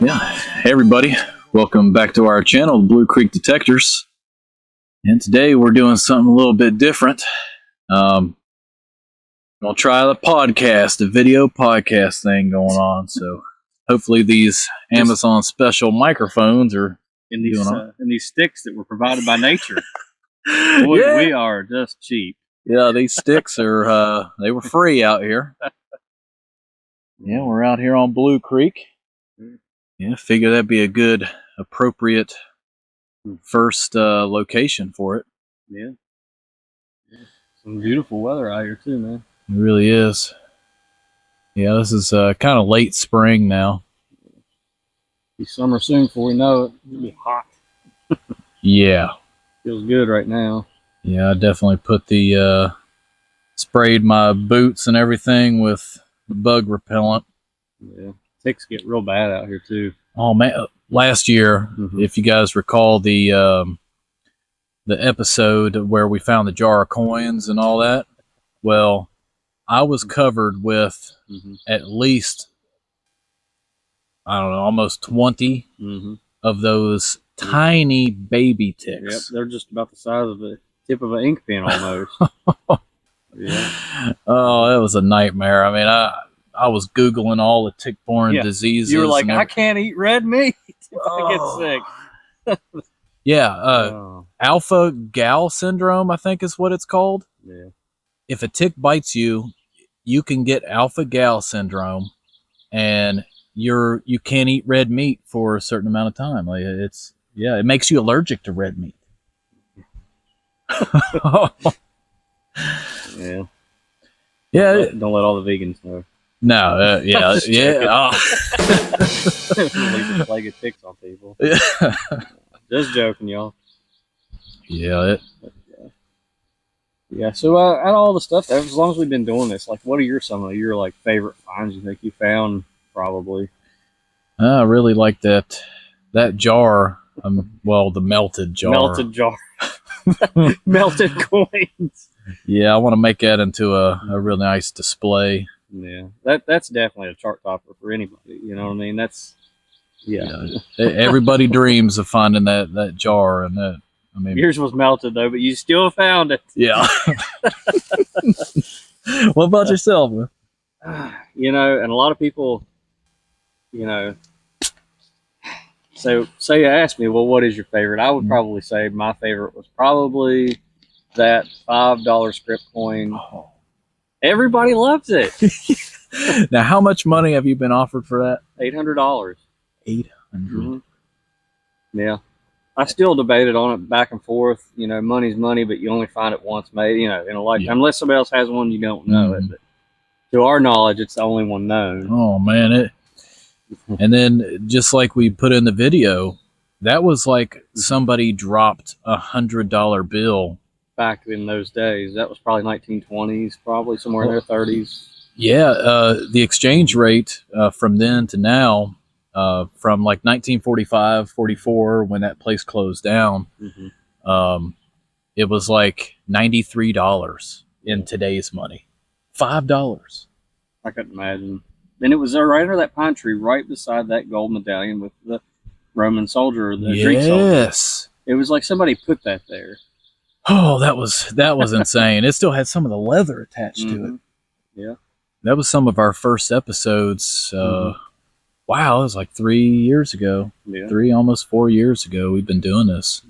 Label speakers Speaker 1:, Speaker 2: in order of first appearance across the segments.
Speaker 1: Yeah, hey everybody, welcome back to our channel, Blue Creek Detectors. And today we're doing something a little bit different. Gonna try the podcast, a video podcast thing going on. So hopefully these Amazon special microphones are
Speaker 2: in these sticks that were provided by nature. Boy,
Speaker 1: yeah.
Speaker 2: We are just cheap.
Speaker 1: Yeah, these sticks are they were free out here. Yeah, we're out here on Blue Creek. Yeah, figure that'd be a good, appropriate first location for it.
Speaker 2: Yeah. Some beautiful weather out here too, man.
Speaker 1: It really is. Yeah, this is kind of late spring now.
Speaker 2: Be summer soon before we know it. It'll be hot.
Speaker 1: Yeah.
Speaker 2: Feels good right now.
Speaker 1: Yeah, I definitely put the sprayed my boots and everything with bug repellent.
Speaker 2: Yeah. Ticks get real bad out here too.
Speaker 1: Oh man, last year, if you guys recall the episode where we found the jar of coins and all that, well, I was covered with at least, I don't know, almost 20 of those tiny baby ticks.
Speaker 2: Yep, they're just about the size of the tip of an ink pen almost. Yeah.
Speaker 1: Oh, it was a nightmare. I mean, I was Googling all the tick-borne diseases.
Speaker 2: You were like, I can't eat red meat if I get sick.
Speaker 1: Yeah, alpha gal syndrome, I think is what it's called.
Speaker 2: Yeah.
Speaker 1: If a tick bites you, you can get alpha gal syndrome, and you can't eat red meat for a certain amount of time. Like it makes you allergic to red meat.
Speaker 2: Yeah.
Speaker 1: Yeah.
Speaker 2: Don't let all the vegans know.
Speaker 1: No, yeah.
Speaker 2: Leave a plague of ticks on people.
Speaker 1: Yeah.
Speaker 2: Just joking, y'all.
Speaker 1: Yeah.
Speaker 2: Yeah. So out of all the stuff, as long as we've been doing this, like, what are some of your like favorite finds you think you found? Probably.
Speaker 1: I really like that jar. Well, the melted jar.
Speaker 2: Melted jar. Melted coins.
Speaker 1: Yeah, I want to make that into a real nice display.
Speaker 2: Yeah, that's definitely a chart topper for anybody. You know what I mean? That's
Speaker 1: everybody dreams of finding that jar, and that. I mean,
Speaker 2: yours was melted though, but you still found it.
Speaker 1: Yeah. What about yourself, man?
Speaker 2: You know, and a lot of people, you know, so say you asked me, well, what is your favorite? I would probably say my favorite was probably that $5 script coin.
Speaker 1: Oh.
Speaker 2: Everybody loves it.
Speaker 1: Now, how much money have you been offered for that?
Speaker 2: $800.
Speaker 1: $800.
Speaker 2: Yeah. I still debated on it back and forth. You know, money's money, but you only find it once, maybe, you know, in a lifetime. Yeah. Unless somebody else has one, you don't know it. But to our knowledge, it's the only one known.
Speaker 1: Oh, man. And then, just like we put in the video, that was like somebody dropped $100 bill.
Speaker 2: Back in those days. That was probably 1920s, probably somewhere in their 30s.
Speaker 1: Yeah, the exchange rate from then to now, from like 1945, 44, when that place closed down, it was like $93 in today's money. $5.
Speaker 2: I couldn't imagine. And it was right under that pine tree, right beside that gold medallion with the Roman soldier, the Greek soldier.
Speaker 1: Yes.
Speaker 2: It was like somebody put that there.
Speaker 1: Oh, that was insane. It still had some of the leather attached to it.
Speaker 2: Yeah.
Speaker 1: That was some of our first episodes. Wow, it was like 3 years ago. Yeah. Almost 4 years ago we've been doing this.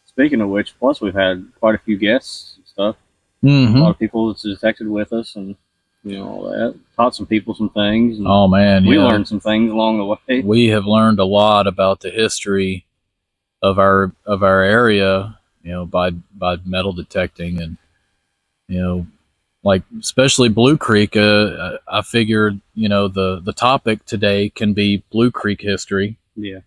Speaker 2: Speaking of which, plus we've had quite a few guests and stuff. A lot of people that's detected with us and, you know, all that. Taught some people some things. And
Speaker 1: oh, man.
Speaker 2: We learned some things along the way.
Speaker 1: We have learned a lot about the history of our area, you know, by metal detecting, and, you know, like especially Blue Creek. I figured, you know, the topic today can be Blue Creek history.
Speaker 2: Yeah.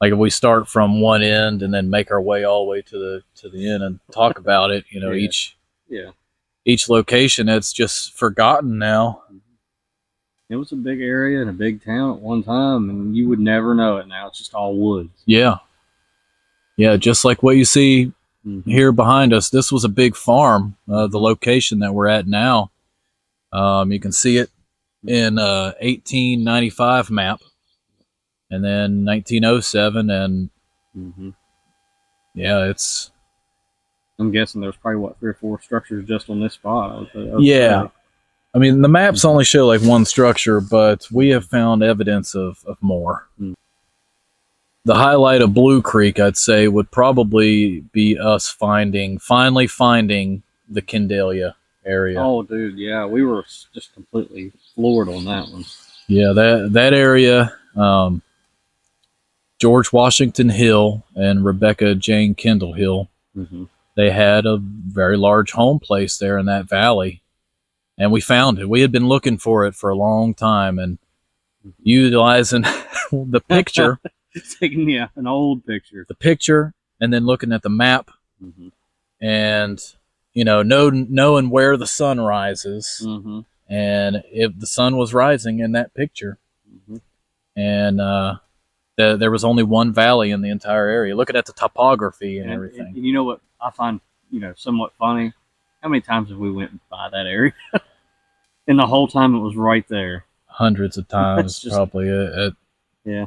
Speaker 1: Like if we start from one end and then make our way all the way to the end and talk about it, you know, each location that's just forgotten now.
Speaker 2: It was a big area and a big town at one time, and you would never know it now. It's just all woods.
Speaker 1: Yeah. Yeah, just like what you see here behind us. This was a big farm, the location that we're at now. You can see it in 1895 map. and then 1907, and yeah, it's.
Speaker 2: I'm guessing there's probably what 3 or 4 structures just on this spot. I would
Speaker 1: Yeah.
Speaker 2: say.
Speaker 1: I mean, the maps only show like one structure, but we have found evidence of more. The highlight of Blue Creek, I'd say, would probably be us finally finding the Kendalia area.
Speaker 2: Oh, dude, yeah, we were just completely floored on that one.
Speaker 1: Yeah, that area, George Washington Hill and Rebecca Jane Kendall Hill, they had a very large home place there in that valley. And we found it. We had been looking for it for a long time, and utilizing the picture,
Speaker 2: Taking an old picture,
Speaker 1: and then looking at the map, and knowing where the sun rises, and if the sun was rising in that picture, and there was only one valley in the entire area. Looking at the topography and everything.
Speaker 2: And you know what I find somewhat funny? How many times have we went by that area? And the whole time it was right there.
Speaker 1: Hundreds of times, probably.
Speaker 2: Yeah.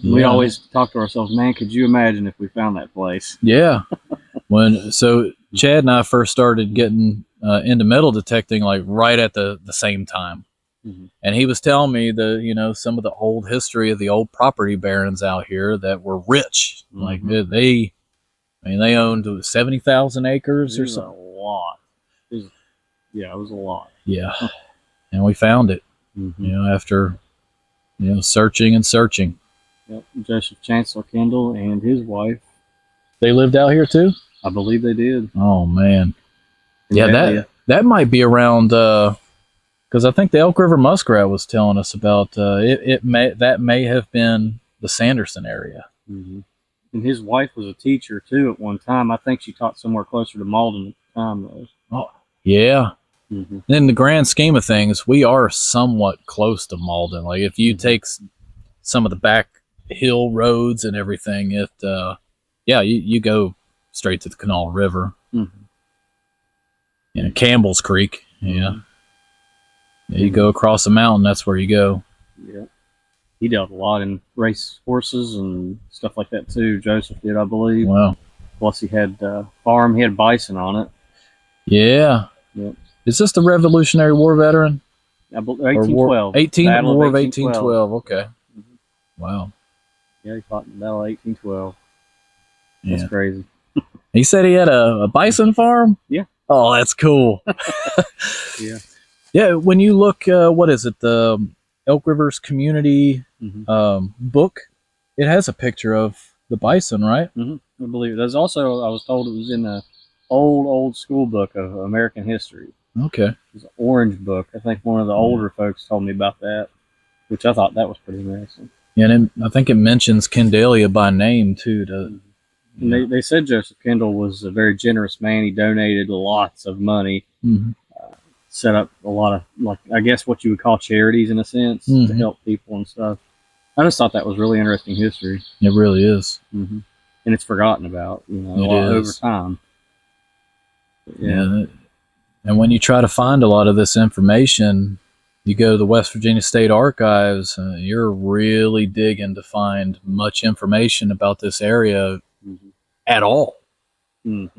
Speaker 2: We always talk to ourselves, man, could you imagine if we found that place? Yeah.
Speaker 1: So Chad and I first started getting into metal detecting like right at the same time. And he was telling me some of the old history of the old property barons out here that were rich. Like they owned 70,000 acres or something.
Speaker 2: A lot. It was a lot.
Speaker 1: Yeah. And we found it, after, searching and searching.
Speaker 2: Yep. Joseph Chancellor Kendall and his wife.
Speaker 1: They lived out here too?
Speaker 2: I believe they did.
Speaker 1: Oh, man. Yeah, that might be around, because I think the Elk River Muskrat was telling us about, that may have been the Sanderson area.
Speaker 2: And his wife was a teacher too at one time. I think she taught somewhere closer to Malden at the time, though.
Speaker 1: Oh, yeah. In the grand scheme of things, we are somewhat close to Malden. Like if you take some of the back hill roads and everything, you go straight to the Kanawha River. Campbell's Creek. Yeah. You go across the mountain, that's where you go.
Speaker 2: Yeah. He dealt a lot in race horses and stuff like that too. Joseph did, I believe.
Speaker 1: Wow.
Speaker 2: Plus he had farm, he had bison on it.
Speaker 1: Yeah.
Speaker 2: Yep.
Speaker 1: Is this the Revolutionary War veteran?
Speaker 2: 1812.
Speaker 1: War of 1812. Okay. Wow.
Speaker 2: Yeah, he fought in the Battle of 1812.
Speaker 1: Yeah.
Speaker 2: That's crazy.
Speaker 1: He said he had a bison farm?
Speaker 2: Yeah.
Speaker 1: Oh, that's cool.
Speaker 2: Yeah.
Speaker 1: Yeah, when you look, what is it, the Elk Rivers Community book, it has a picture of the bison, right?
Speaker 2: I believe it. There's also, I was told it was in the old school book of American history.
Speaker 1: Okay.
Speaker 2: It's an orange book. I think one of the older folks told me about that, which I thought that was pretty interesting.
Speaker 1: Yeah, and I think it mentions Kendalia by name, too.
Speaker 2: And they said Joseph Kendall was a very generous man. He donated lots of money, set up a lot of, like, I guess what you would call charities in a sense, to help people and stuff. I just thought that was really interesting history.
Speaker 1: It really is.
Speaker 2: And it's forgotten about, over time. But,
Speaker 1: yeah. And when you try to find a lot of this information, you go to the West Virginia State Archives, you're really digging to find much information about this area at all. I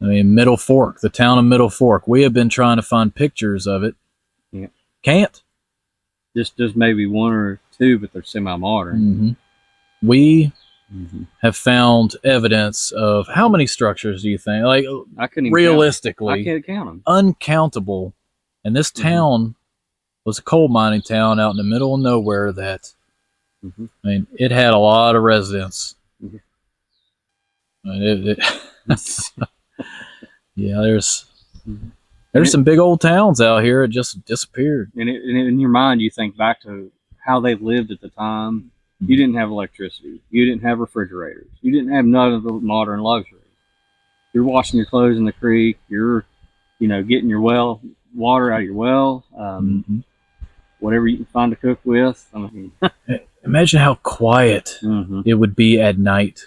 Speaker 1: mean, Middle Fork, the town of Middle Fork, we have been trying to find pictures of it.
Speaker 2: Yeah.
Speaker 1: Can't.
Speaker 2: Just maybe 1 or 2, but they're semi-modern.
Speaker 1: We have found evidence of how many structures do you think? Like,
Speaker 2: I couldn't even
Speaker 1: realistically,
Speaker 2: I can't count them.
Speaker 1: Uncountable. And this town was a coal mining town out in the middle of nowhere that, I mean, it had a lot of residents. Yeah, there's some big old towns out here that just disappeared.
Speaker 2: And in your mind, you think back to how they lived at the time. You didn't have electricity. You didn't have refrigerators. You didn't have none of the modern luxuries. You're washing your clothes in the creek. You're, getting your water out of your well. Whatever you can find to cook with. I mean,
Speaker 1: imagine how quiet it would be at night.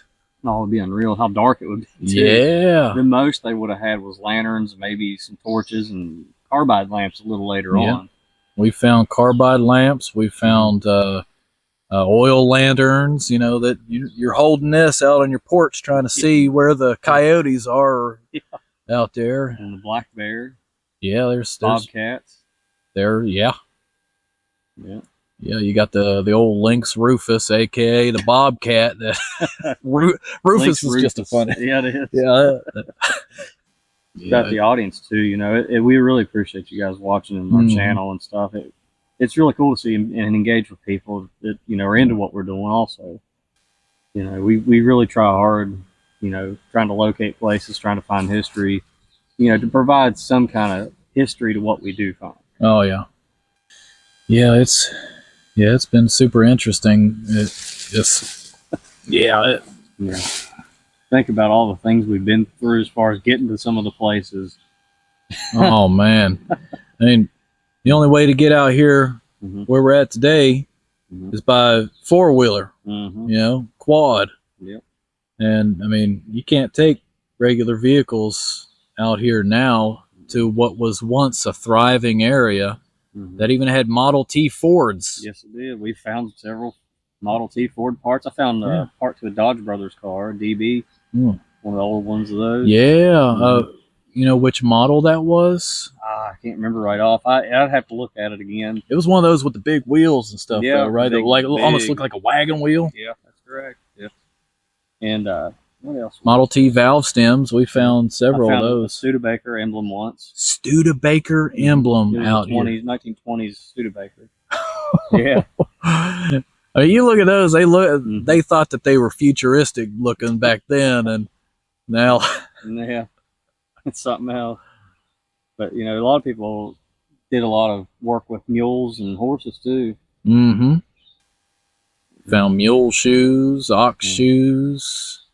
Speaker 2: Oh, it would be unreal how dark it would be, too.
Speaker 1: Yeah.
Speaker 2: The most they would have had was lanterns, maybe some torches, and carbide lamps a little later on.
Speaker 1: We found carbide lamps. We found oil lanterns. You know that you're holding this out on your porch trying to see where the coyotes are out there.
Speaker 2: And the black bear.
Speaker 1: Yeah, there's
Speaker 2: bobcats.
Speaker 1: Yeah.
Speaker 2: Yeah.
Speaker 1: Yeah, you got the old Lynx Rufus, aka the bobcat. That Rufus is just a funny.
Speaker 2: Yeah, it is.
Speaker 1: Yeah.
Speaker 2: Got the audience too. You know, we really appreciate you guys watching our channel and stuff. It's really cool to see and engage with people that are into what we're doing. Also, we really try hard. Trying to locate places, trying to find history. To provide some kind of history to what we do find.
Speaker 1: Oh yeah. Yeah, it's been super interesting.
Speaker 2: Think about all the things we've been through as far as getting to some of the places.
Speaker 1: Oh man, I mean, the only way to get out here where we're at today is by 4-wheeler. Quad.
Speaker 2: Yep.
Speaker 1: And I mean, you can't take regular vehicles out here now to what was once a thriving area. That even had Model T Fords.
Speaker 2: Yes, it did. We found several Model T Ford parts. I found a part to a Dodge Brothers car, a DB, one of the old ones of those.
Speaker 1: Yeah. You know which model that was?
Speaker 2: I can't remember right off. I'd have to look at it again.
Speaker 1: It was one of those with the big wheels and stuff, though, right?
Speaker 2: Big,
Speaker 1: almost looked like a wagon wheel.
Speaker 2: Yeah, that's correct. Yeah. And what else?
Speaker 1: Model T valve stems. We found several of those.
Speaker 2: Studebaker emblem once.
Speaker 1: Studebaker emblem out here.
Speaker 2: 1920s Studebaker. Yeah.
Speaker 1: I mean, you look at those. They thought that they were futuristic looking back then, and now.
Speaker 2: Yeah, it's something else. But a lot of people did a lot of work with mules and horses too.
Speaker 1: Found mule shoes, ox shoes,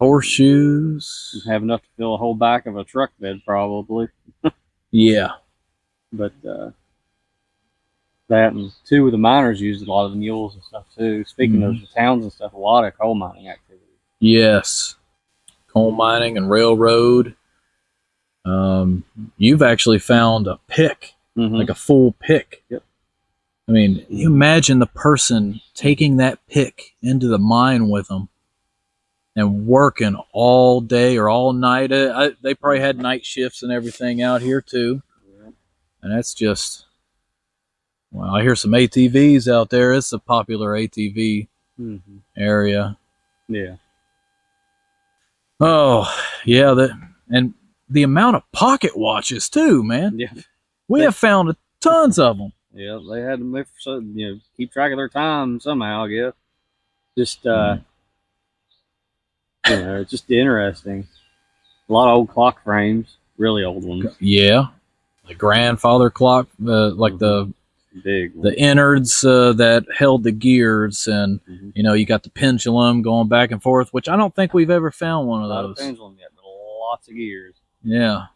Speaker 1: horseshoes.
Speaker 2: Have enough to fill a whole back of a truck bed, probably.
Speaker 1: Yeah.
Speaker 2: But that and two of the miners used a lot of the mules and stuff too. Speaking of the towns and stuff, a lot of coal mining activity.
Speaker 1: Yes. Coal mining and railroad. You've actually found a pick, like a full pick.
Speaker 2: Yep.
Speaker 1: I mean, you imagine the person taking that pick into the mine with them and working all day or all night. They probably had night shifts and everything out here too.
Speaker 2: Yeah.
Speaker 1: And that's just, well, I hear some ATVs out there. It's a popular ATV area.
Speaker 2: Yeah.
Speaker 1: Oh, yeah. And the amount of pocket watches too, man.
Speaker 2: Yeah.
Speaker 1: We have found tons of them.
Speaker 2: Yeah, they had to keep track of their time somehow, I guess. Just it's just interesting. A lot of old clock frames, really old ones.
Speaker 1: Yeah, the grandfather clock, like the
Speaker 2: big one.
Speaker 1: The innards that held the gears, and you got the pendulum going back and forth, which I don't think we've ever found one of those.
Speaker 2: Not a pendulum yet, but lots of gears.
Speaker 1: Yeah.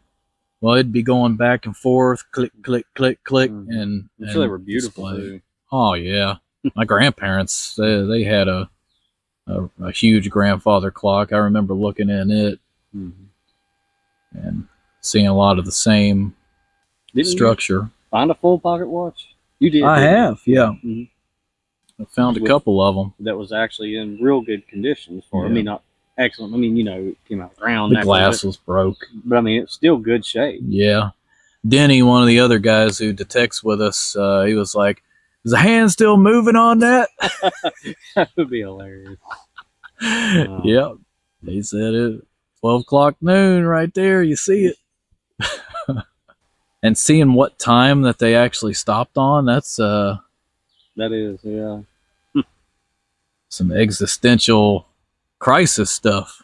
Speaker 1: Well, it'd be going back and forth, click, click, click, click, and
Speaker 2: I'm sure they were beautiful too.
Speaker 1: Oh yeah, my grandparents they had a huge grandfather clock. I remember looking in it and seeing a lot of the same structure.
Speaker 2: You find a full pocket watch? You did.
Speaker 1: I have, yeah. I found a
Speaker 2: With,
Speaker 1: couple of them
Speaker 2: that was actually in real good condition. I mean, not excellent. I mean, it came out of the ground.
Speaker 1: The glass was broke,
Speaker 2: but I mean, it's still good shape.
Speaker 1: Yeah. Denny, one of the other guys who detects with us, he was like, "Is the hand still moving on that?"
Speaker 2: That would be hilarious.
Speaker 1: Yep. He said it. 12 o'clock noon right there. You see it. And seeing what time that they actually stopped on, that's
Speaker 2: that is, yeah.
Speaker 1: Some existential crisis stuff.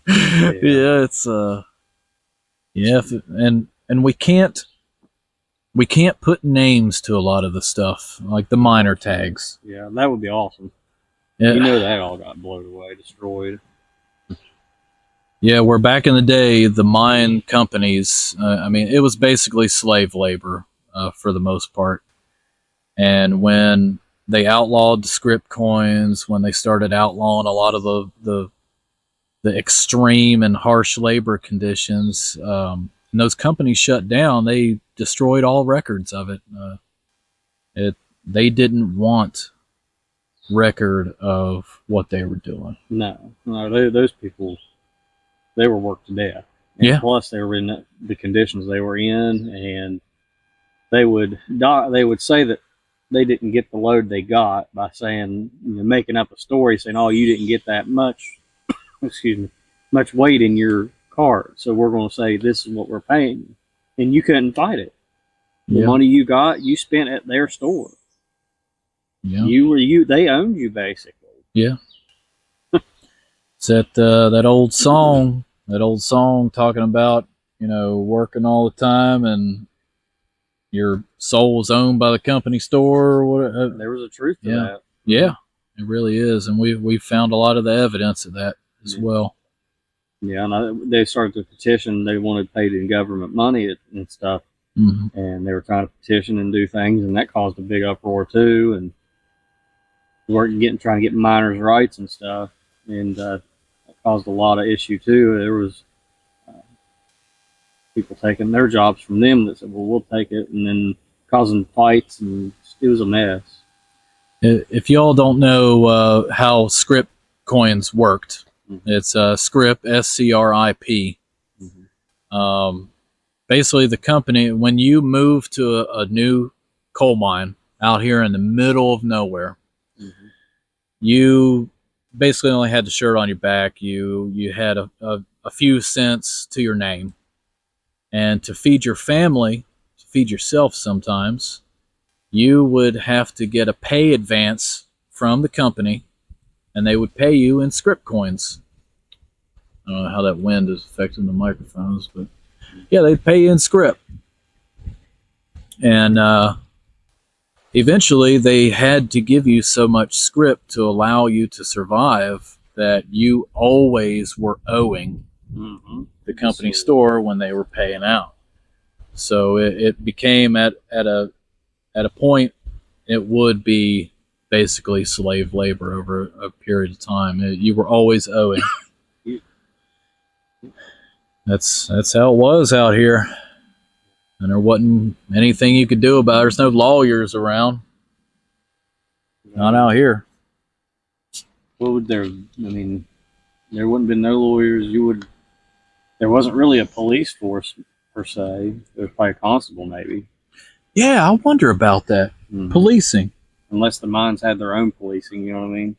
Speaker 1: Yeah, it's and we can't put names to a lot of the stuff, like the miner tags.
Speaker 2: Yeah, that would be awesome.
Speaker 1: Yeah.
Speaker 2: That all got blown away, destroyed.
Speaker 1: Yeah, where back in the day, the mine companies, I mean, it was basically slave labor for the most part. And when they outlawed the script coins, when they started outlawing a lot of the extreme and harsh labor conditions, and those companies shut down, they destroyed all records of it. They didn't want record of what they were doing.
Speaker 2: No, those people, they were worked to death. And
Speaker 1: Yeah.
Speaker 2: Plus, they were in the conditions they were in, and they would say that they didn't get the load they got by saying, making up a story saying, "Oh, you didn't get that much, excuse me, much weight in your cart, so we're going to say this is what we're paying you," and you couldn't fight it. The money you got, you spent at their store.
Speaker 1: Yeah.
Speaker 2: They owned you basically.
Speaker 1: Yeah. It's that old song talking about, working all the time and your soul is owned by the company store or whatever.
Speaker 2: There was a truth to that.
Speaker 1: Yeah, it really is. And we've found a lot of the evidence of that as well. Yeah,
Speaker 2: and they started the petition. They wanted paid in government money and stuff.
Speaker 1: Mm-hmm.
Speaker 2: And they were trying to petition and do things, and that caused a big uproar too. And trying to get miners' rights and stuff, and it caused a lot of issue too. There was people taking their jobs from them that said, "Well, we'll take it," and then causing fights, and it was a mess.
Speaker 1: If y'all don't know how script coins worked, it's script, SCRIP. Basically, the company, when you move to a new coal mine out here in the middle of nowhere, you basically only had the shirt on your back. You had a few cents to your name. And to feed your family, to feed yourself sometimes, you would have to get a pay advance from the company, and they would pay you in script coins. I don't know how that wind is affecting the microphones, but yeah, they'd pay you in script. And eventually they had to give you so much script to allow you to survive that you always were owing the company store when they were paying out. So it became at a point, it would be basically slave labor over a period of time. You were always owing. That's how it was out here. And there wasn't anything you could do about it. There's no lawyers around. Not out here.
Speaker 2: What would there? I mean, there wouldn't have been no lawyers. There wasn't really a police force per se. There was probably a constable, maybe.
Speaker 1: Yeah, I wonder about that. Policing.
Speaker 2: Unless the mines had their own policing, you know what I mean?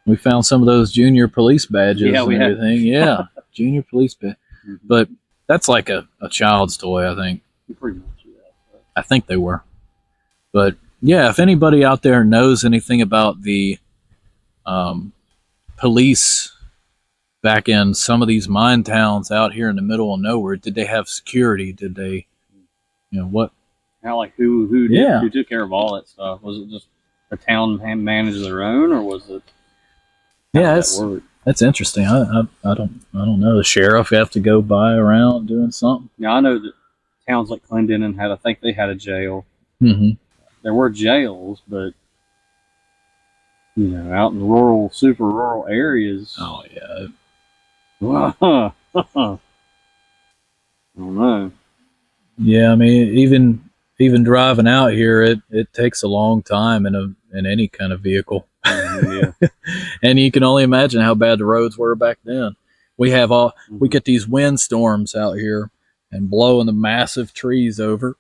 Speaker 1: We found some of those junior police badges and everything. Yeah, junior police badge. But that's like a child's toy, I think.
Speaker 2: Pretty much, yeah.
Speaker 1: I think they were. But yeah, if anybody out there knows anything about the police back in some of these mine towns out here in the middle of nowhere, did they have security? Did they, what?
Speaker 2: How, like, who took care of all that stuff? Was it just a town managed their own, or was it?
Speaker 1: Yeah, that's interesting. I don't know. The sheriff have to go by around doing something.
Speaker 2: Yeah, I know that towns like Clendenin I think they had a jail. There were jails, but out in rural, super rural areas.
Speaker 1: Oh yeah.
Speaker 2: I don't know.
Speaker 1: Yeah, I mean, even driving out here, it takes a long time in any kind of vehicle.
Speaker 2: Yeah.
Speaker 1: And you can only imagine how bad the roads were back then. We get these wind storms out here and blowing the massive trees over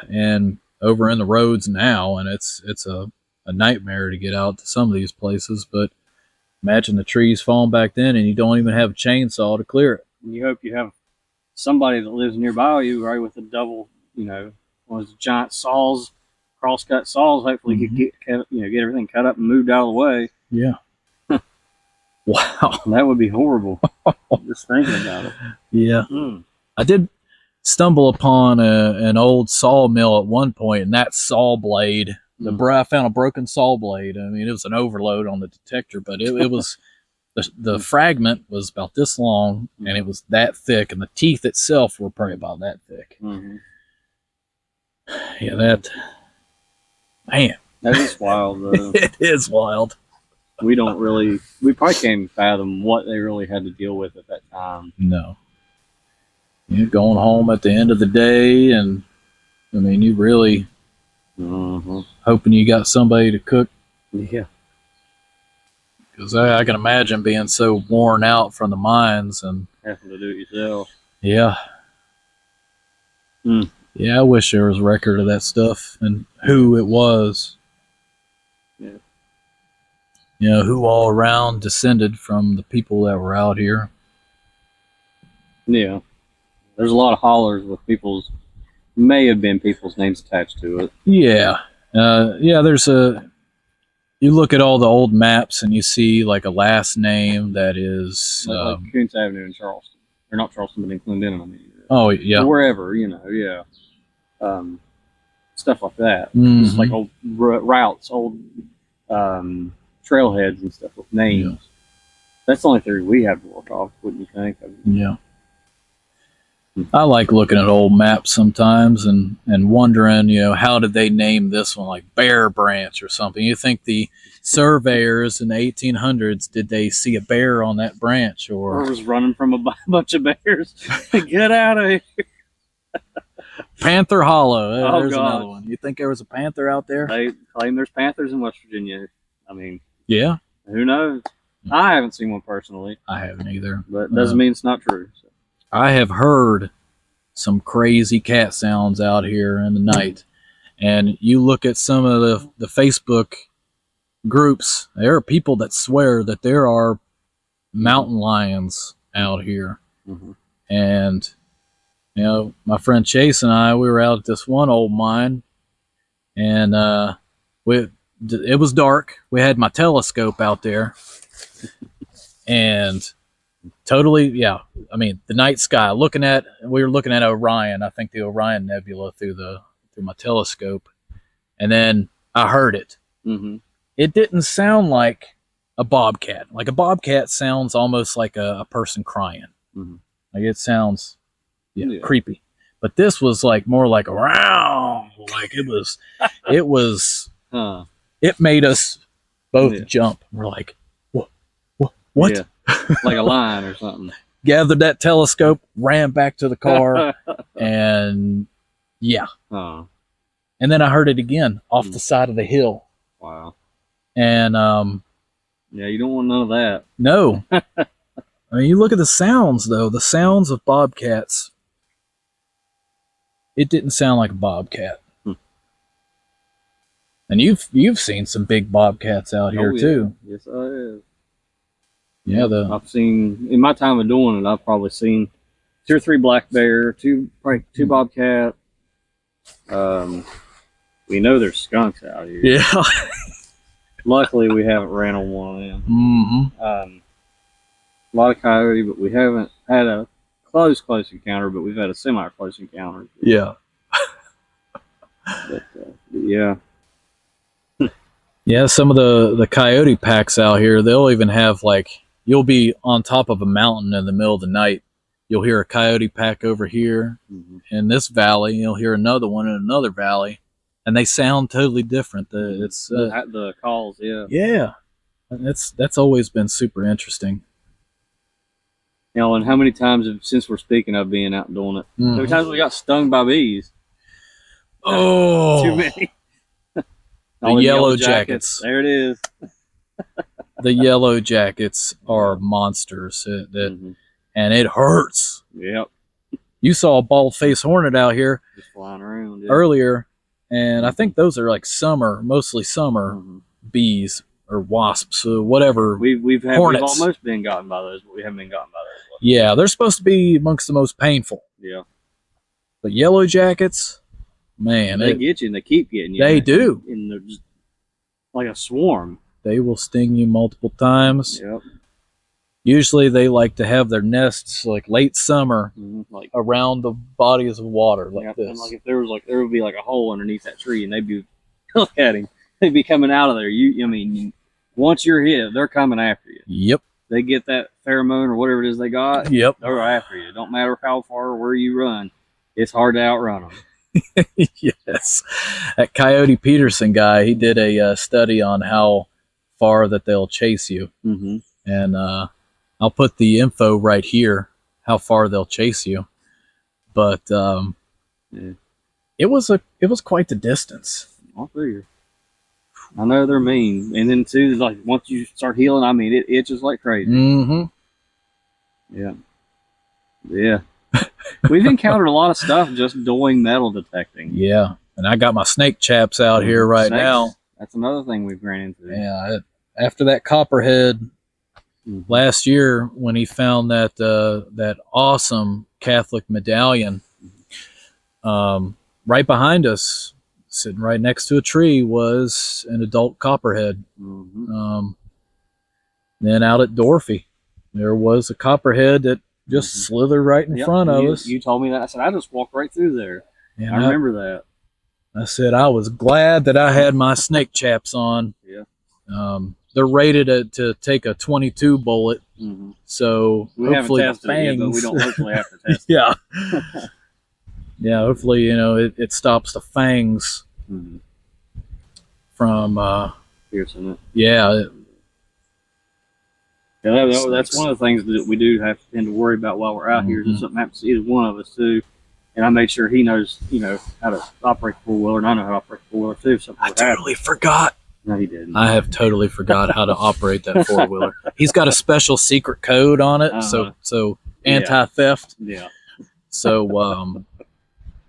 Speaker 1: and over in the roads now, and it's a nightmare to get out to some of these places. But imagine the trees falling back then, and you don't even have a chainsaw to clear it.
Speaker 2: You hope you have somebody that lives nearby you, right, with a double, one of those giant saws, cross-cut saws. Hopefully, you get everything cut up and moved out of the way.
Speaker 1: Yeah. Wow.
Speaker 2: That would be horrible. Just thinking about it.
Speaker 1: Yeah. I did stumble upon an old sawmill at one point, and that saw blade, I found a broken saw blade. I mean, it was an overload on the detector, but it was, the fragment was about this long, and it was that thick, and the teeth itself were probably about that thick. Yeah, man.
Speaker 2: That is wild, though.
Speaker 1: It is wild.
Speaker 2: We probably can't even fathom what they really had to deal with at that time.
Speaker 1: No. You're going home at the end of the day, and I mean, you really hoping you got somebody to cook.
Speaker 2: Yeah.
Speaker 1: Because I can imagine being so worn out from the mines and
Speaker 2: Having to do it yourself.
Speaker 1: yeah.
Speaker 2: Mm.
Speaker 1: Yeah, I wish there was a record of that stuff and who it was.
Speaker 2: Yeah.
Speaker 1: You know, who all around descended from the people that were out here.
Speaker 2: Yeah. There's a lot of hollers with may have been people's names attached to it.
Speaker 1: Yeah. There's you look at all the old maps and you see like a last name that is
Speaker 2: like Kuntz Avenue in Charleston. Or not Charleston, but in Clendenin, I mean.
Speaker 1: Oh, yeah.
Speaker 2: Or wherever, you know, yeah. Stuff like that.
Speaker 1: Mm-hmm.
Speaker 2: Just like old routes, old trailheads and stuff with names. Yeah. That's the only theory we have to work off, wouldn't you think?
Speaker 1: Yeah. I like looking at old maps sometimes and wondering, you know, how did they name this one, like Bear Branch or something? You think the surveyors in the 1800s, did they see a bear on that branch? Or
Speaker 2: was running from a bunch of bears? Get out of here.
Speaker 1: Panther Hollow. There's another one. You think there was a panther out there?
Speaker 2: They claim there's panthers in West Virginia. I mean,
Speaker 1: yeah.
Speaker 2: Who knows? I haven't seen one personally.
Speaker 1: I haven't either.
Speaker 2: But it doesn't mean it's not true. So.
Speaker 1: I have heard some crazy cat sounds out here in the night. And you look at some of the Facebook groups, there are people that swear that there are mountain lions out here.
Speaker 2: Mm-hmm.
Speaker 1: And, you know, my friend Chase and I, we were out at this one old mine. And it was dark. We had my telescope out there. And totally, yeah. I mean, the night sky. We were looking at Orion. I think the Orion Nebula through my telescope, and then I heard it.
Speaker 2: Mm-hmm.
Speaker 1: It didn't sound like a bobcat. Like a bobcat sounds almost like a person crying.
Speaker 2: Mm-hmm.
Speaker 1: Like it sounds, creepy. But this was like more like a row. Like it was. It made us both jump. We're like, what?
Speaker 2: Yeah. Like a lion or something.
Speaker 1: Gathered that telescope, ran back to the car, and and then I heard it again off the side of the hill.
Speaker 2: Wow.
Speaker 1: And
Speaker 2: you don't want none of that.
Speaker 1: No. I mean, you look at the sounds though. The sounds of bobcats. It didn't sound like a bobcat. And you've seen some big bobcats out here too.
Speaker 2: Yes, I have.
Speaker 1: Yeah,
Speaker 2: I've seen in my time of doing it. I've probably seen 2 or 3 black bear, two bobcat. We know there's skunks out here.
Speaker 1: Yeah.
Speaker 2: Luckily, we haven't ran on one of them.
Speaker 1: Mm-hmm.
Speaker 2: A lot of coyote, but we haven't had a close encounter. But we've had a semi-close encounter.
Speaker 1: Yeah.
Speaker 2: But yeah.
Speaker 1: Yeah, some of the coyote packs out here, they'll even have like, you'll be on top of a mountain in the middle of the night. You'll hear a coyote pack over here in this valley. You'll hear another one in another valley, and they sound totally different. It's
Speaker 2: the calls,
Speaker 1: yeah. That's always been super interesting.
Speaker 2: You know, and how many times since we're speaking of being out and doing it, how many times we got stung by bees?
Speaker 1: Oh,
Speaker 2: too many.
Speaker 1: The yellow jackets.
Speaker 2: There it is.
Speaker 1: The yellow jackets are monsters. And it hurts.
Speaker 2: Yep.
Speaker 1: You saw a bald-faced hornet out here
Speaker 2: just flying around
Speaker 1: earlier, and I think those are like mostly summer bees or wasps or whatever.
Speaker 2: We've almost been gotten by those, but we haven't been gotten by those.
Speaker 1: Yeah, they're supposed to be amongst the most painful.
Speaker 2: Yeah.
Speaker 1: But yellow jackets, man,
Speaker 2: they get you and they keep getting you.
Speaker 1: They do.
Speaker 2: And they're just like a swarm.
Speaker 1: They will sting you multiple times.
Speaker 2: Yep.
Speaker 1: Usually they like to have their nests like late summer,
Speaker 2: like
Speaker 1: around the bodies of water like this.
Speaker 2: And like if there would be like a hole underneath that tree, and they'd be look at him. They'd be coming out of there. Once you're hit, they're coming after you.
Speaker 1: Yep.
Speaker 2: They get that pheromone or whatever it is they got.
Speaker 1: Yep.
Speaker 2: They're after you. Don't matter how far or where you run. It's hard to outrun them.
Speaker 1: Yes. That Coyote Peterson guy, he did a study on how far that they'll chase you. And I'll put the info right here, how far they'll chase you. But
Speaker 2: Yeah.
Speaker 1: it was quite the distance.
Speaker 2: I figure. I know they're mean, and then too, like once you start healing, I mean, it itches like crazy.
Speaker 1: Mm-hmm.
Speaker 2: Yeah, yeah. We've encountered a lot of stuff just doing metal detecting.
Speaker 1: Yeah, and I got my snake chaps out here right
Speaker 2: Snakes,
Speaker 1: now.
Speaker 2: That's another thing we've ran into.
Speaker 1: Yeah, after that copperhead last year, when he found that that awesome Catholic medallion, right behind us, sitting right next to a tree, was an adult copperhead. Then out at Dorothy, there was a copperhead that just slithered right in front of us.
Speaker 2: You told me that. I said I just walked right through there. And I remember that. I
Speaker 1: said I was glad that I had my snake chaps on.
Speaker 2: Yeah.
Speaker 1: They're rated to take a 22 bullet. So
Speaker 2: we
Speaker 1: hopefully
Speaker 2: haven't tested it yet, but we don't hopefully have to test it.
Speaker 1: Yeah. Yeah, hopefully, it stops the fangs from
Speaker 2: piercing it.
Speaker 1: Yeah.
Speaker 2: Yeah, that's one of the things that we do have to tend to worry about while we're out here. Is if something happens to either one of us too, and I made sure he knows, how to operate the four-wheeler, and I know how to operate the four-wheeler too. So
Speaker 1: I totally forgot.
Speaker 2: No, he didn't.
Speaker 1: I have totally forgot how to operate that four-wheeler. He's got a special secret code on it, so anti-theft.
Speaker 2: Yeah.
Speaker 1: So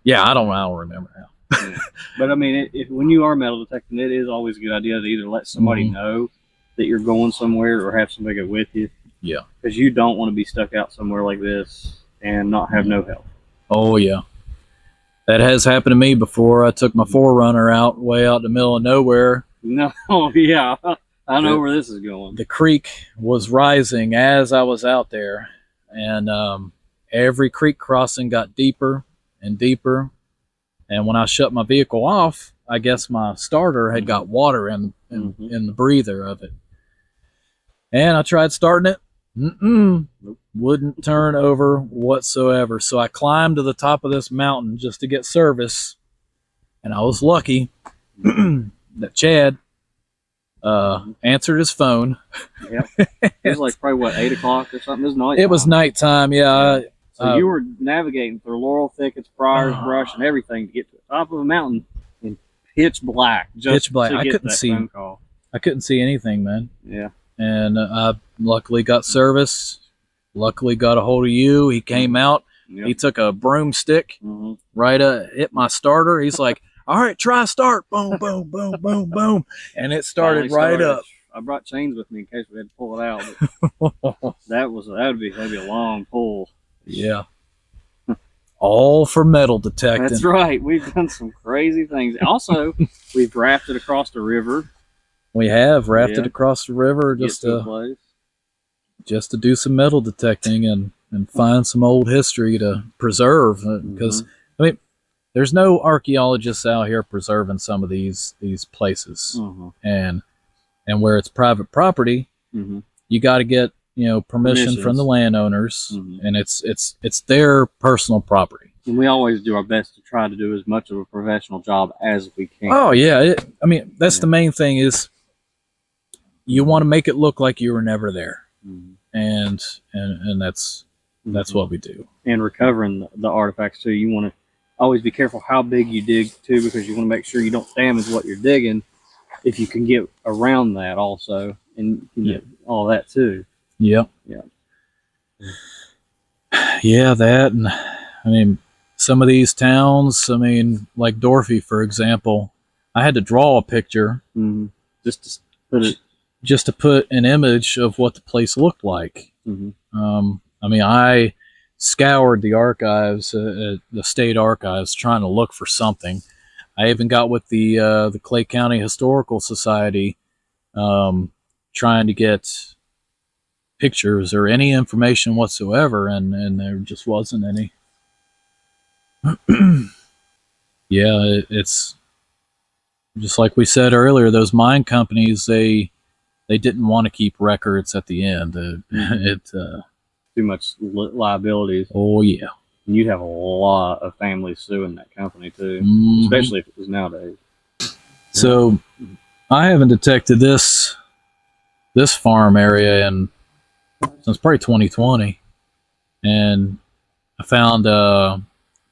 Speaker 1: yeah, I don't remember now.
Speaker 2: Yeah. But I mean, when you are metal detecting, it is always a good idea to either let somebody know that you're going somewhere or have somebody go with you.
Speaker 1: Yeah.
Speaker 2: Because you don't want to be stuck out somewhere like this and not have no help.
Speaker 1: Oh, yeah. That has happened to me before. I took my 4Runner out way out in the middle of nowhere.
Speaker 2: No, yeah. I know where this is going.
Speaker 1: The creek was rising as I was out there, and every creek crossing got deeper and deeper. And when I shut my vehicle off, I guess my starter had got water in the breather of it. And I tried starting it. Nope. Wouldn't turn over whatsoever. So I climbed to the top of this mountain just to get service. And I was lucky that Chad answered his phone.
Speaker 2: Yep. It was like probably, what, 8 o'clock or something? It was nighttime.
Speaker 1: It was nighttime, yeah.
Speaker 2: So you were navigating through laurel thickets, briars, brush, and everything to get to the top of the mountain in pitch black.
Speaker 1: Pitch black. I couldn't see.
Speaker 2: Phone call.
Speaker 1: I couldn't see anything, man.
Speaker 2: Yeah.
Speaker 1: And I luckily got service. Luckily got a hold of you. He came out.
Speaker 2: Yep.
Speaker 1: He took a broomstick, right hit my starter. He's like, "All right, try start." Boom, boom, boom, boom, boom, and it started right up.
Speaker 2: I brought chains with me in case we had to pull it out. But that'd be a long pull.
Speaker 1: Yeah. All for metal detecting.
Speaker 2: That's right. We've done some crazy things. Also, we've rafted across the river.
Speaker 1: We have rafted across the river just to do some metal detecting and find some old history to preserve. Because I mean, there's no archaeologists out here preserving some of these places, and where it's private property, you got to get permission from the landowners, and it's their personal property.
Speaker 2: And we always do our best to try to do as much of a professional job as we can.
Speaker 1: Oh yeah, I mean that's the main thing is you want to make it look like you were never there, and that's what we do. And
Speaker 2: recovering the artifacts too, you want to always be careful how big you dig too, because you want to make sure you don't damage what you're digging. If you can get around that also, and all that too.
Speaker 1: Yep.
Speaker 2: Yeah.
Speaker 1: Yeah, that, and I mean, some of these towns, I mean, like Dorothy, for example, I had to draw a picture
Speaker 2: just to
Speaker 1: put an image of what the place looked like. I mean, I scoured the archives, the state archives, trying to look for something. I even got with the Clay County Historical Society, trying to get pictures or any information whatsoever, and there just wasn't any. Yeah, it's just like we said earlier, those mine companies, they didn't want to keep records at the end.
Speaker 2: Too much liabilities.
Speaker 1: Oh yeah.
Speaker 2: And you'd have a lot of families suing that company too, especially if it was nowadays.
Speaker 1: So I haven't detected this farm area since probably 2020, and I found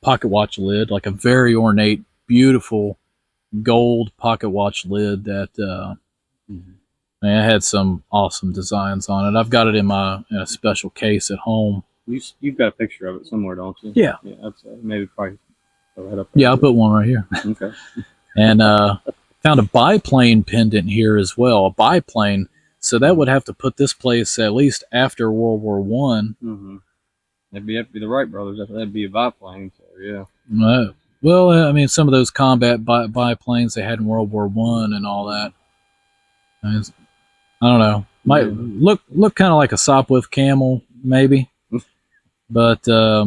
Speaker 1: pocket watch lid, like a very ornate, beautiful gold pocket watch lid that man, it had some awesome designs on it. I've got it in a special case at home.
Speaker 2: You've got a picture of it somewhere, don't you?
Speaker 1: Yeah.
Speaker 2: Yeah, I'd say maybe probably throw it up there.
Speaker 1: Yeah, I'll put one right here.
Speaker 2: Okay.
Speaker 1: And found a biplane pendant here as well. A biplane. So that would have to put this place at least after World War One.
Speaker 2: That'd have to be the Wright brothers. That'd be a biplane. So yeah.
Speaker 1: Well, I mean, some of those combat biplanes they had in World War One and all that. I don't know. Might look kind of like a Sopwith Camel, maybe. But yeah,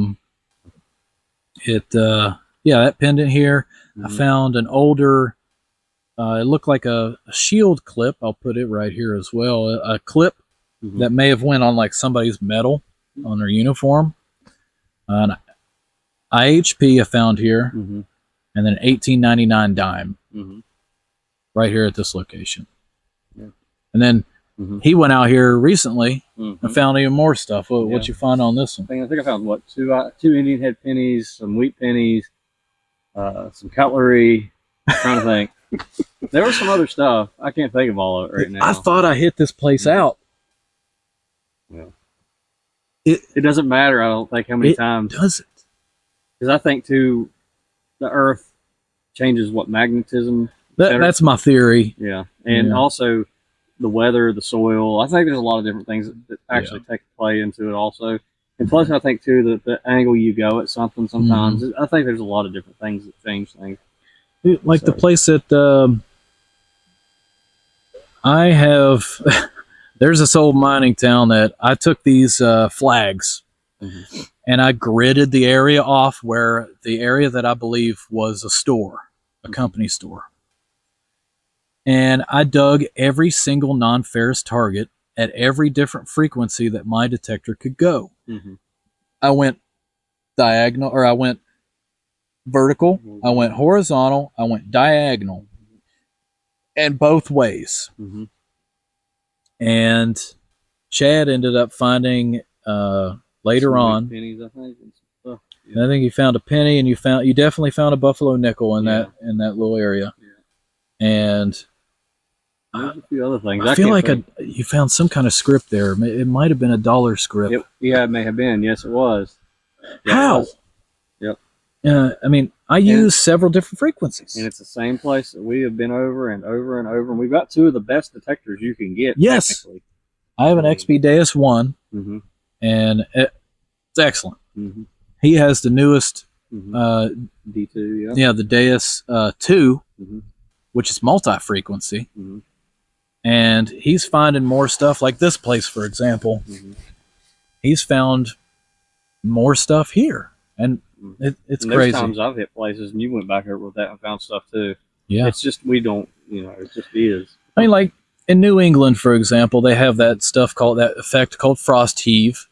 Speaker 1: that pendant here. I found an older. It looked like a shield clip. I'll put it right here as well. A clip that may have went on like somebody's medal on their uniform. An IHP I found here, and then an 1899 dime right here at this location. Yeah. And then he went out here recently and found even more stuff. What you find on this one?
Speaker 2: I think I found what two Indian head pennies, some wheat pennies, some cutlery. I'm trying to think. There was some other stuff. I can't think of all of it right now.
Speaker 1: I thought I hit this place out.
Speaker 2: Yeah. It doesn't matter, I don't think, how many times.
Speaker 1: It doesn't.
Speaker 2: Because I think, too, the Earth changes what magnetism.
Speaker 1: That's my theory.
Speaker 2: Yeah. And also the weather, the soil. I think there's a lot of different things that actually play into it also. And plus, I think, too, that the angle you go at something sometimes, I think there's a lot of different things that change things.
Speaker 1: Like the place that I have, there's this old mining town that I took these flags and I gridded the area off where the area that I believe was a store, a company store. And I dug every single non-ferrous target at every different frequency that my detector could go. I went diagonal, or I went vertical, I went horizontal, I went diagonal, and both ways. And Chad ended up finding later on.
Speaker 2: Pennies, I think.
Speaker 1: I think you found a penny, and you definitely found a buffalo nickel in that little area. And
Speaker 2: there's a few other things.
Speaker 1: I feel like you found some kind of script there. It might have been a dollar script.
Speaker 2: It may have been. Yes, it was.
Speaker 1: How?
Speaker 2: It was.
Speaker 1: I mean, I use several different frequencies.
Speaker 2: And it's the same place that we have been over and over and over. And we've got two of the best detectors you can get.
Speaker 1: Yes. I have an XB Deus 1, and it's excellent. He has the newest
Speaker 2: D2,
Speaker 1: the Deus 2, which is multi-frequency. And he's finding more stuff like this place, for example. He's found more stuff here. And it's crazy.
Speaker 2: There's times I've hit places and you went back over with that and found stuff too.
Speaker 1: Yeah.
Speaker 2: It's just, we don't, it just is.
Speaker 1: I mean, like in New England, for example, they have that stuff called, that effect called frost heave.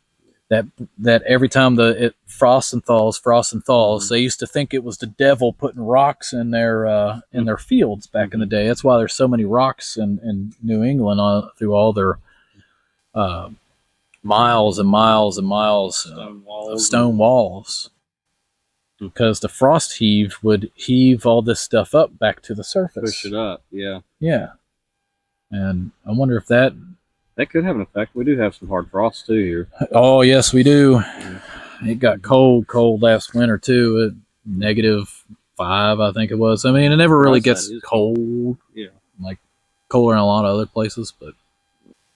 Speaker 1: That every time it frosts and thaws, they used to think it was the devil putting rocks in their fields back in the day. That's why there's so many rocks in New England through all their miles and miles and miles of stone walls. Because the frost heave would heave all this stuff up back to the surface.
Speaker 2: Push it up, yeah.
Speaker 1: Yeah. And I wonder if that
Speaker 2: could have an effect. We do have some hard frost too here.
Speaker 1: Oh, yes, we do. It got cold last winter too. -5, I think it was. I mean, it never really gets cold.
Speaker 2: Yeah.
Speaker 1: Like colder in a lot of other places, but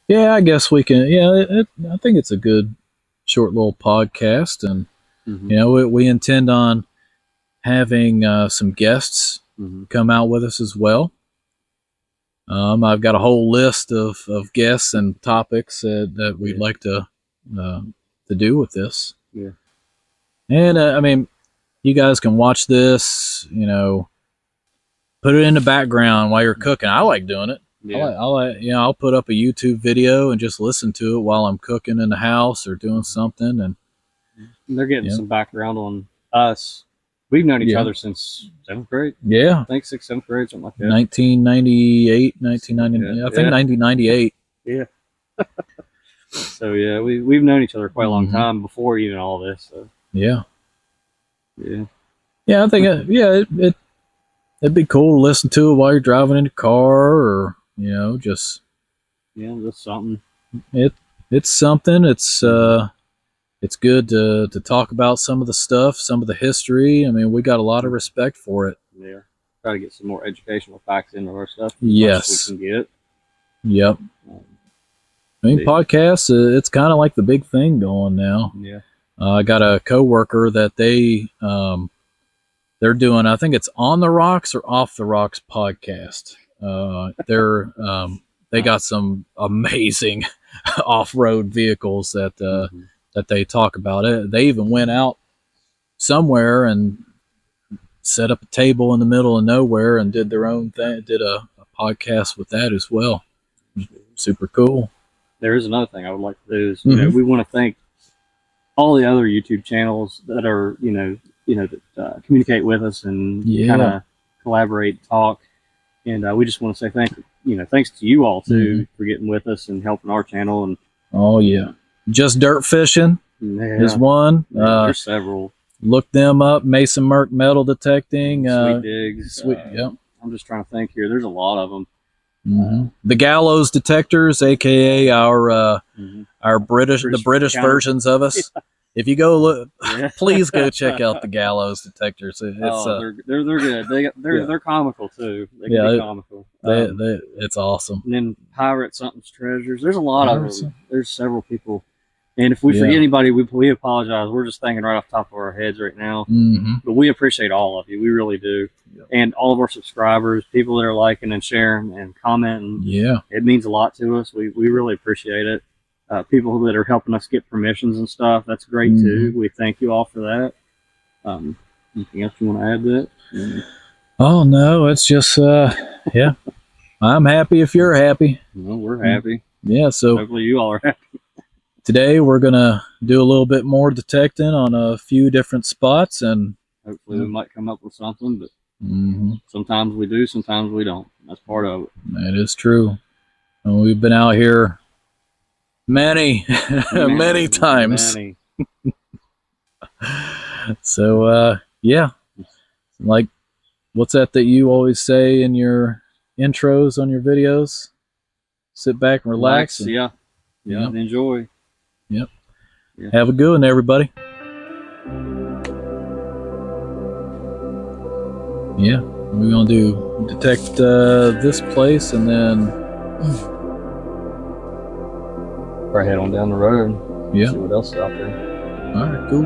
Speaker 1: yeah, I guess we can. Yeah, I think it's a good short little podcast, and we intend on having some guests come out with us as well. I've got a whole list of guests and topics that we'd like to do with this.
Speaker 2: Yeah.
Speaker 1: And I mean, you guys can watch this, put it in the background while you're cooking. I like doing it. Yeah. I'll put up a YouTube video and just listen to it while I'm cooking in the house or doing something. And
Speaker 2: they're getting some background on us. We've known each other since 7th grade.
Speaker 1: Yeah.
Speaker 2: I think 6th, 7th grade, something like that.
Speaker 1: 1998, 1990. I think 1998.
Speaker 2: Yeah. So, yeah, we've known each other quite a long time before even all this. So.
Speaker 1: Yeah. Yeah, I think it'd be cool to listen to it while you're driving in the car, or just
Speaker 2: just something.
Speaker 1: It's something. It's good to talk about some of the stuff, some of the history. I mean, we got a lot of respect for it.
Speaker 2: Yeah, try to get some more educational facts into our stuff.
Speaker 1: Yes,
Speaker 2: as we can get.
Speaker 1: Yep. I mean, podcasts. It's kind of like the big thing going now.
Speaker 2: Yeah.
Speaker 1: I got a coworker that they're doing. I think it's On the Rocks or Off the Rocks podcast. They got some amazing off-road vehicles that they talk about. It. They even went out somewhere and set up a table in the middle of nowhere and did their own thing. Did a podcast with that as well. Super cool.
Speaker 2: There is another thing I would like to do is we want to thank all the other YouTube channels that are that communicate with us and kind of collaborate, talk, and we just want to say thanks to you all too for getting with us and helping our channel. And
Speaker 1: oh yeah, Just Dirt Fishing is one.
Speaker 2: There's several.
Speaker 1: Look them up. Mason Merck Metal Detecting.
Speaker 2: Sweet Digs.
Speaker 1: Yep.
Speaker 2: I'm just trying to think here. There's a lot of them.
Speaker 1: The Gallows Detectors, aka our British versions of us.
Speaker 2: Yeah.
Speaker 1: If you go look, please go check out the Gallows Detectors.
Speaker 2: They're good. They're comical too. They can be comical.
Speaker 1: It's awesome.
Speaker 2: And then Pirate Something's Treasures. There's a lot of them. There's several people. And if we forget anybody, we apologize. We're just thinking right off the top of our heads right now. But we appreciate all of you. We really do. Yep. And all of our subscribers, people that are liking and sharing and commenting. Yeah. It means a lot to us. We really appreciate it. People that are helping us get permissions and stuff, that's great too. We thank you all for that. Anything else you want to add to it?
Speaker 1: Oh, no. It's just, I'm happy if you're happy.
Speaker 2: Well, we're happy.
Speaker 1: Yeah, so
Speaker 2: hopefully you all are happy.
Speaker 1: Today we're gonna do a little bit more detecting on a few different spots, and
Speaker 2: hopefully we might come up with something. But sometimes we do, sometimes we don't. That's part of it.
Speaker 1: That is true. And we've been out here many times.
Speaker 2: Many.
Speaker 1: So like, what's that you always say in your intros on your videos? Sit back and relax.
Speaker 2: And enjoy.
Speaker 1: Yep. Yeah. Have a good one, everybody. Yeah, we're gonna detect this place, and then
Speaker 2: probably head on down the road. Yeah. See what else is out there.
Speaker 1: All right, cool.